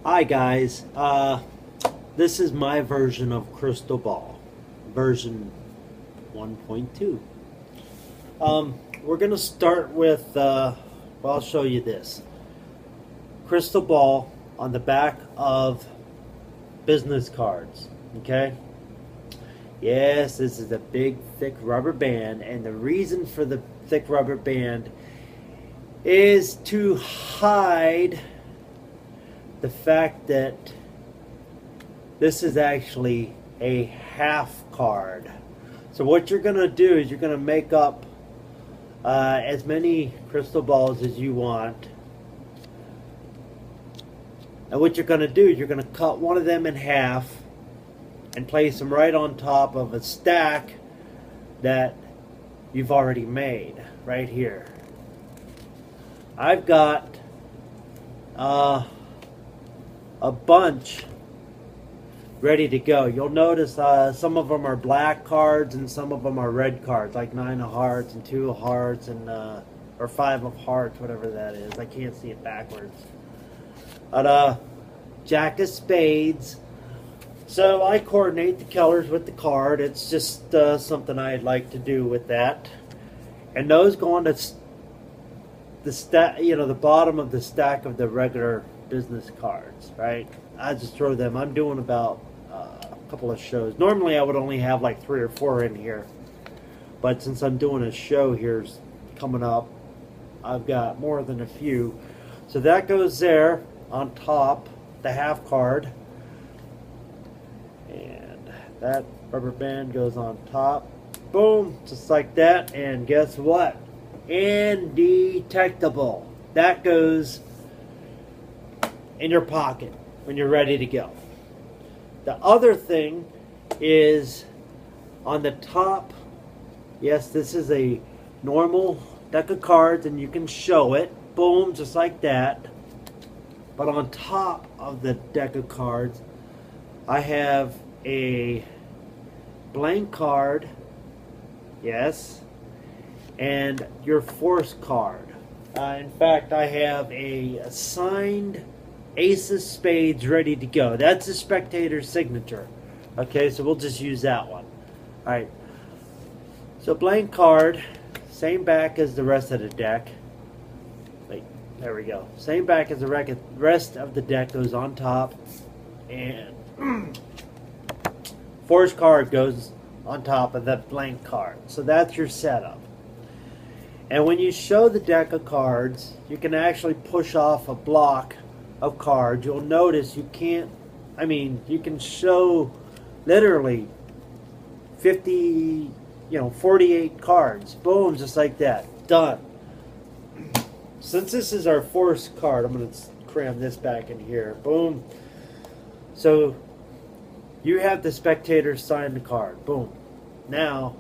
Hi guys, this is my version of Crystal Ball, version 1.2. We're going to start with, I'll show you this. Crystal Ball on the back of business cards, okay? Yes, this is a big thick rubber band, and the reason for the thick rubber band is to hide the fact that this is actually a half card. So what you're going to do is you're going to make up as many crystal balls as you want. And what you're going to do is you're going to cut one of them in half and place them right on top of a stack that you've already made right here. I've got a bunch ready to go. You'll notice some of them are black cards and some of them are red cards, like 9 of hearts and 2 of hearts and or 5 of hearts, whatever that is. I can't see it backwards. But Jack of spades. So I coordinate the colors with the card. It's just something I'd like to do with that. And those go on to the the bottom of the stack of the regular business cards, right? I just throw them. I'm doing about a couple of shows. Normally I would only have like 3 or 4 in here, but since I'm doing a show here's coming up, I've got more than a few. So that goes there on top, the half card, and that rubber band goes on top. Boom, just like that. And guess what? Indetectable. That goes in your pocket when you're ready to go. The other thing is on the top. Yes, this is a normal deck of cards and you can show it. Boom, just like that. But on top of the deck of cards, I have a blank card. Yes. And your force card. In fact, I have a signed Ace of Spades ready to go. That's a spectator's signature. Okay, so we'll just use that one. Alright. So blank card, same back as the rest of the deck. Wait, there we go. Same back as the rest of the deck goes on top. And force card goes on top of that blank card. So that's your setup. And when you show the deck of cards, you can actually push off a block of cards. You'll notice you can't, you can show literally 48 cards. Boom, just like that. Done. Since this is our force card, I'm going to cram this back in here. Boom. So you have the spectator sign the card. Boom. Now,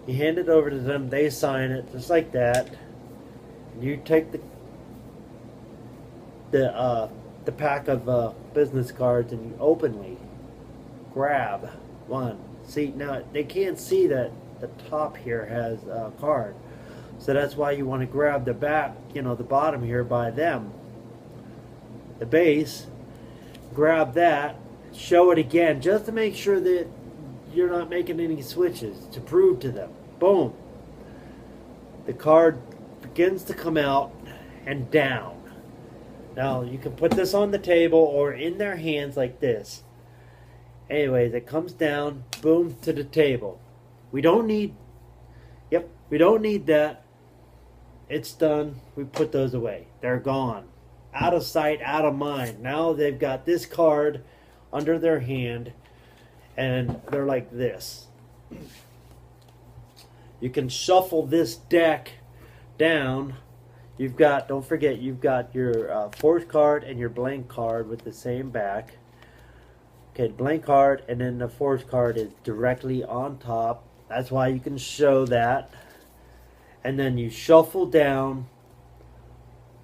you hand it over to them, they sign it, just like that. You take the pack of business cards and you openly grab one. See, now they can't see that the top here has a card, so that's why you want to grab the back, the bottom here by them, the base. Grab that, show it again, just to make sure that you're not making any switches, to prove to them. Boom. The card begins to come out and down. Now, you can put this on the table or in their hands like this. Anyways, it comes down, boom, to the table. We don't need that. It's done. We put those away. They're gone. Out of sight, out of mind. Now they've got this card under their hand, and they're like this. You can shuffle this deck down. Don't forget, you've got your force card and your blank card with the same back. Okay, blank card, and then the force card is directly on top. That's why you can show that. And then you shuffle down.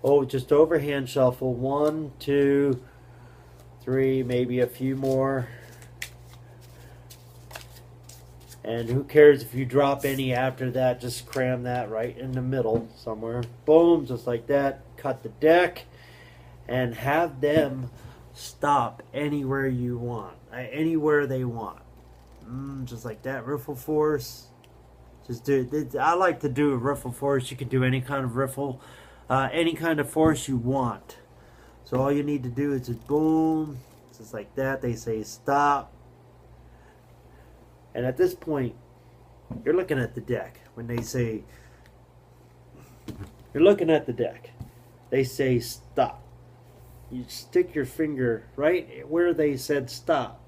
Oh, just overhand shuffle. 1, 2, 3, maybe a few more. And who cares if you drop any after that, just cram that right in the middle somewhere. Boom, just like that. Cut the deck. and have them stop anywhere you want, anywhere they want. Just like that. Riffle force. Just do it. I like to do a riffle force. You can do any kind of riffle, any kind of force you want. So all you need to do is just boom, just like that. They say stop. And at this point, you're looking at the deck. When they say, you're looking at the deck, they say stop. You stick your finger right where they said stop.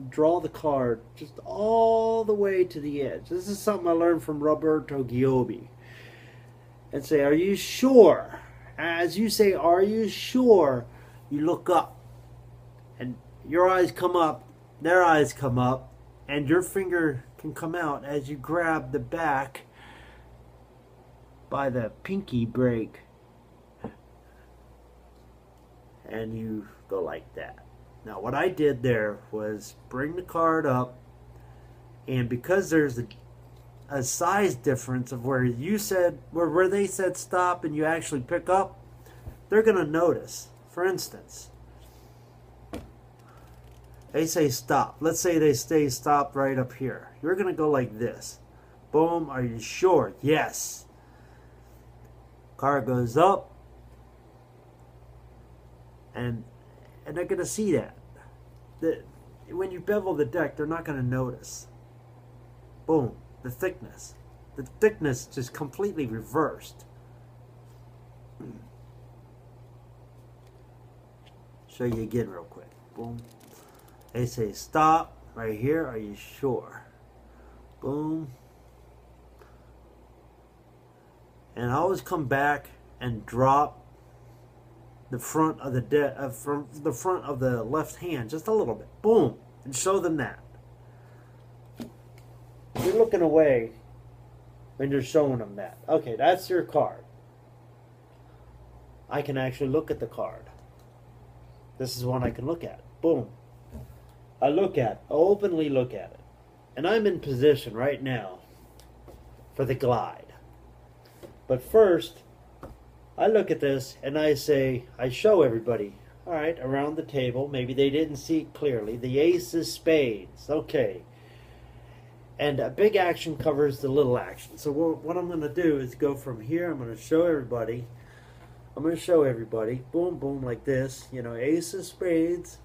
Draw the card just all the way to the edge. This is something I learned from Roberto Giobbi. And say, are you sure? As you say, are you sure? You look up. And your eyes come up, their eyes come up, and your finger can come out as you grab the back by the pinky break. And you go like that. Now what I did there was bring the card up, and because there's a size difference of where you said, where they said stop and you actually pick up, they're going to notice. For instance, they say stop. Let's say they stay stopped right up here. You're going to go like this. Boom, are you sure? Yes. Card goes up, and they're going to see that. When you bevel the deck, they're not going to notice. Boom. The thickness. The thickness just completely reversed. Show you again real quick. Boom. They say stop. Right here. Are you sure? Boom. And I always come back and drop the front of the from the front of the left hand just a little bit. Boom. And show them that. You're looking away when you're showing them that. Okay, that's your card. I can actually look at the card. This is one I can look at. Boom. I openly look at it. And I'm in position right now for the glide. But first, I look at this and I say, I show everybody, all right, around the table. Maybe they didn't see it clearly. The ace of spades. Okay. And a big action covers the little action. So what I'm going to do is go from here. I'm going to show everybody. Boom, boom, like this. You know, ace of spades.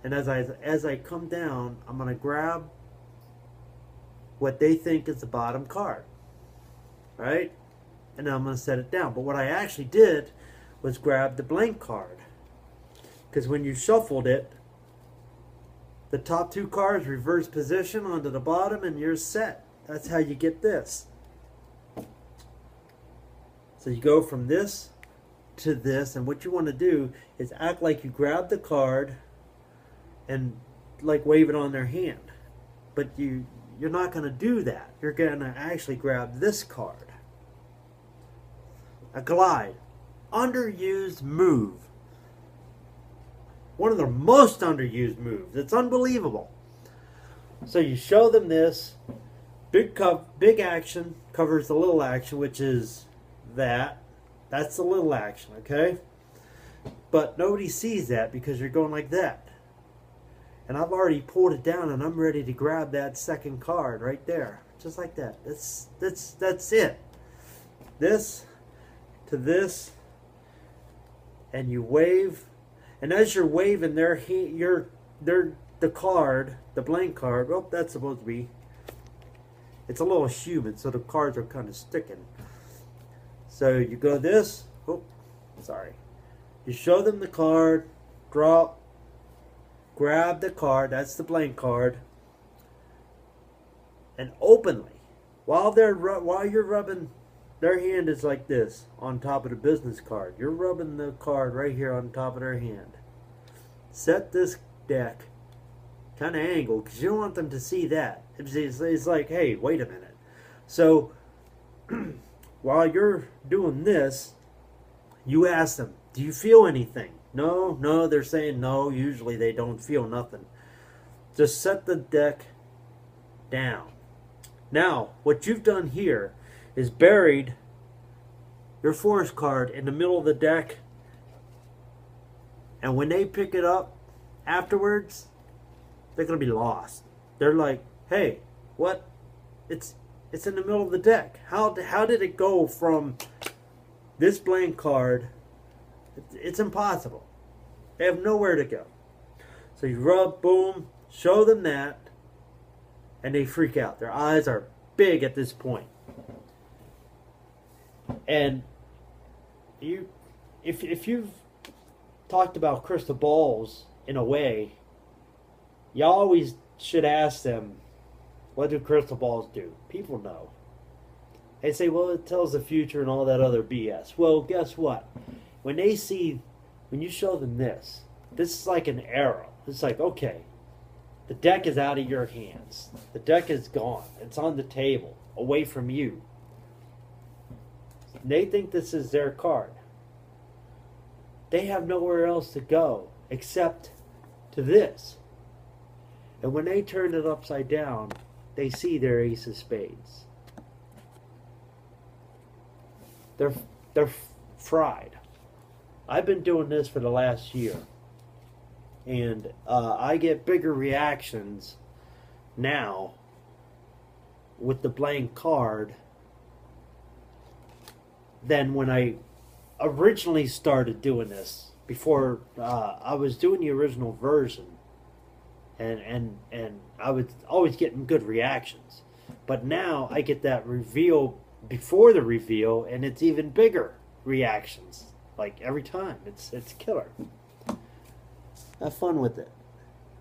And as I come down, I'm going to grab what they think is the bottom card. Right? And then I'm going to set it down. But what I actually did was grab the blank card. Because when you shuffled it, the top two cards reverse position onto the bottom and you're set. That's how you get this. So you go from this to this, and what you want to do is act like you grab the card and like wave it on their hand. But you're not going to do that. You're going to actually grab this card. A glide. Underused move. One of the most underused moves. It's unbelievable. So you show them this. Big action covers the little action, which is that. That's the little action, okay? But nobody sees that because you're going like that. And I've already pulled it down and I'm ready to grab that second card right there. Just like that. That's it. This to this, and you wave, and as you're waving the card, the blank card, well, that's supposed to be, it's a little humid, so the cards are kind of sticking. So you go this, oh, sorry. You show them the card, drop, grab the card, that's the blank card, and openly, while you're rubbing, their hand is like this on top of the business card. You're rubbing the card right here on top of their hand. Set this deck kind of angled because you don't want them to see that. It's like, hey, wait a minute. So while you're doing this, you ask them, do you feel anything? No, they're saying no. Usually they don't feel nothing. Just set the deck down. Now, what you've done here is buried your force card in the middle of the deck And when they pick it up afterwards, they're going to be lost. They're like, hey, what? It's in the middle of the deck. How did it go from this blank card? It's impossible. They have nowhere to go. So you rub, boom, show them that, and they freak out. Their eyes are big at this point. And if you've talked about crystal balls in a way, you always should ask them, what do crystal balls do? People know. They say, well, it tells the future and all that other BS. Well, guess what? When you show them this is like an arrow. It's like, okay, the deck is out of your hands. The deck is gone. It's on the table, away from you. They think this is their card. They have nowhere else to go except to this. And when they turn it upside down, they see their ace of spades. They're fried. I've been doing this for the last year, and I get bigger reactions now with the blank card than when I originally started doing this. Before I was doing the original version, and I was always getting good reactions. But now I get that reveal before the reveal, and it's even bigger reactions. Like every time, it's killer. Have fun with it.